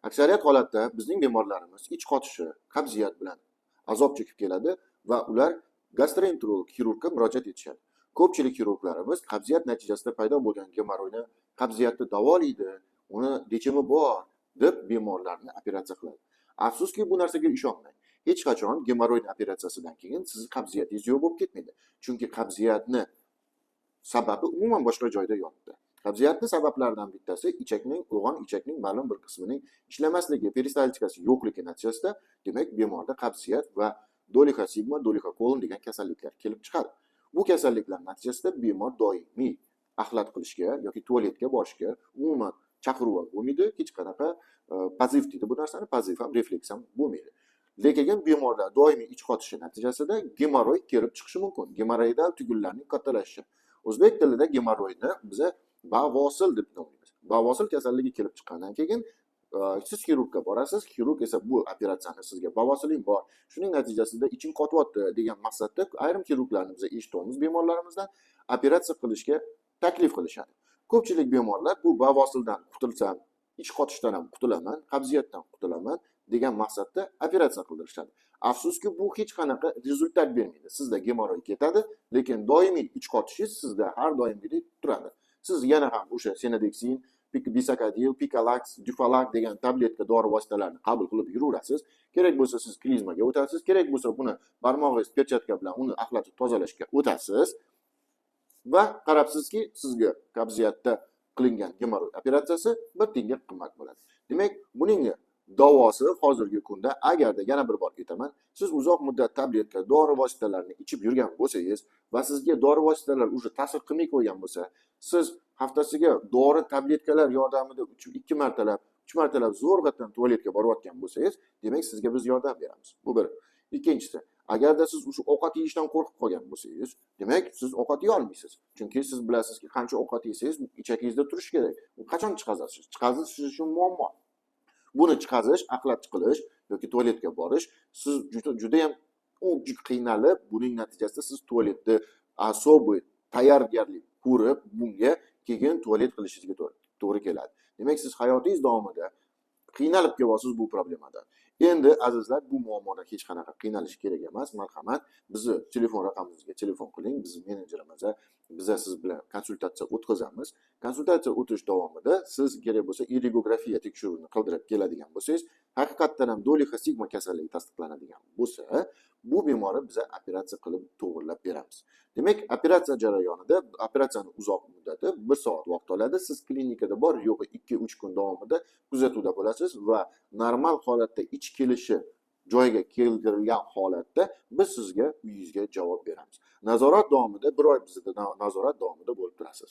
Aksariyat holatda bizning bemorlarimiz ich qotishi, qabziyat bilan azob chekib keladi va ular gastroenterolog xirurgga murojaat etishadi. Ko'pchilik xirurglarimiz qabziyat natijasida paydo bo'lgan gemoroyni qabziyatni davolaydi, uni yechimi bor deb bemorlarni operatsiya qiladi. Afsuski bu narsaga ishonmang. Hech qachon gemoroid operatsiyasidan keyin sizni qabziyatingiz yo'q bo'lib ketmaydi. Chunki qabziyatni sababi umuman boshqa joyda yotdi. Qabziyatning sabablaridan bittasi o'g'on ichakning ma'lum bir qismining ishlamasligi, peristaltikasi yo'qligi natijasida, demak, bemorda qabziyat va dolixa sigma, dolixa kolon degan kasalliklar kelib chiqadi. Bu kasalliklar natijasida bemor doimiy axlat qilishga yoki tualetga borishga umuman chaqiruv bo'lmaydi, hech qanaqa pozitiv deydi bu narsani, pozitiv ham, refleks ham bo'lmaydi. Lekin bemorlar doimiy ich qotishi natijasida gemoroid kelib chiqishi mumkin. Gemoroidal tugullarning kattalashishi. O'zbek tilida gemoroidni biz bavosil deb nomlaymiz. Bavosil kasalligi kelib chiqqandan keyin siz xirurgga borasiz, xirurg esa bu operatsiyani sizga bavosiling bor, shuning natijasida iching qotyapti degan maqsadda ayrim xirurglarni biz eshitamiz bemorlarimizdan operatsiya qilishga taklif qilishadi. Ko'pchilik bemorlar bu bavosildan qutulsam, ich qotishdan ham qutulaman, qabziyatdan qutulaman degan maqsadda operatsiya qildirishadi. Afsuski bu hech qanaqa rezultat bermaydi. Sizda gemoroid ketadi, lekin doimiy ich qotishingiz sizda har doimgidek turadi. Siz yana ham o'sha senadeksin, bisakadil, pikalax, dufalax degan tabletka dori vositalarini qabul qilib yuraverasiz. Kerak bo'lsa siz klizmaga o'tasiz, kerak bo'lsa buni barmog'ingiz perchatka bilan uni axlatni tozalashga o'tasiz va qarabsizki, sizga qabziyatda qilingan gemoroid operatsiyasi bir tiyinga qimmat bo'ladi. Demak, buning davosi hozirgi kunda, agarda yana bir bor aytaman, siz uzoq muddat tabletka dori vositalarini ichib yurgan bo'lsangiz va sizga dori vositalar o'sha ta'sir qilmay qo'ygan bo'lsa, siz haftasiga dori tabletkalar yordamida 2 martalab, 3 martalab zo'rg'atdan tualetga borayotgan bo'lsangiz, demak sizga biz yordam beramiz. Bu bir. Ikkinchisi, agarda siz o'sha ovqat yeyishdan qo'rqib qolgan bo'lsangiz, demak siz ovqat yeya olmaysiz. Chunki siz bilasizki, qancha ovqat yesangiz, ichakingizda turishi kerak. U qachon chiqazasiz? Chiqazish uchun muammo. Buni chiqazish, axlat chiqilish yoki tualetga borish siz juda ham qiynalib, buning natijasida siz tualetni asobi tayyorgarlik ko'rib, bunga keyin tualet qilishingizga to'g'ri keladi. Demak, siz hayotingiz davomida qiynalib kelyapsiz bu problemadan. Endi azizlar, bu muammodan hech qanaqa qiynalish kerak emas. Marhamat, bizni telefon raqamimizga telefon qiling, bizning menejerimiz biz siz bilan konsultatsiya o'tkazamiz. Konsultatsiya o'tish davomida siz kerak bo'lsa iregografiya tekshiruvini qildirib keladigan bo'lsangiz, haqiqatdan ham dolixa sigma kasalligi tasdiqlanadigan bo'lsa, bu bemorni biz operatsiya qilib to'g'rilab beramiz. Demak, operatsiya jarayonida operatsiyani uzoq muddati 1 soat vaqt oladi. Siz klinikada bor yo'g'i 2-3 kun davomida kuzatuvda bo'lasiz va normal holatda ich kelishi joyiga keltirilgan holatda biz sizga uyingizga javob beramiz. Nazorat davomida 1 oy bizda nazorat davomida bo'lib turasiz.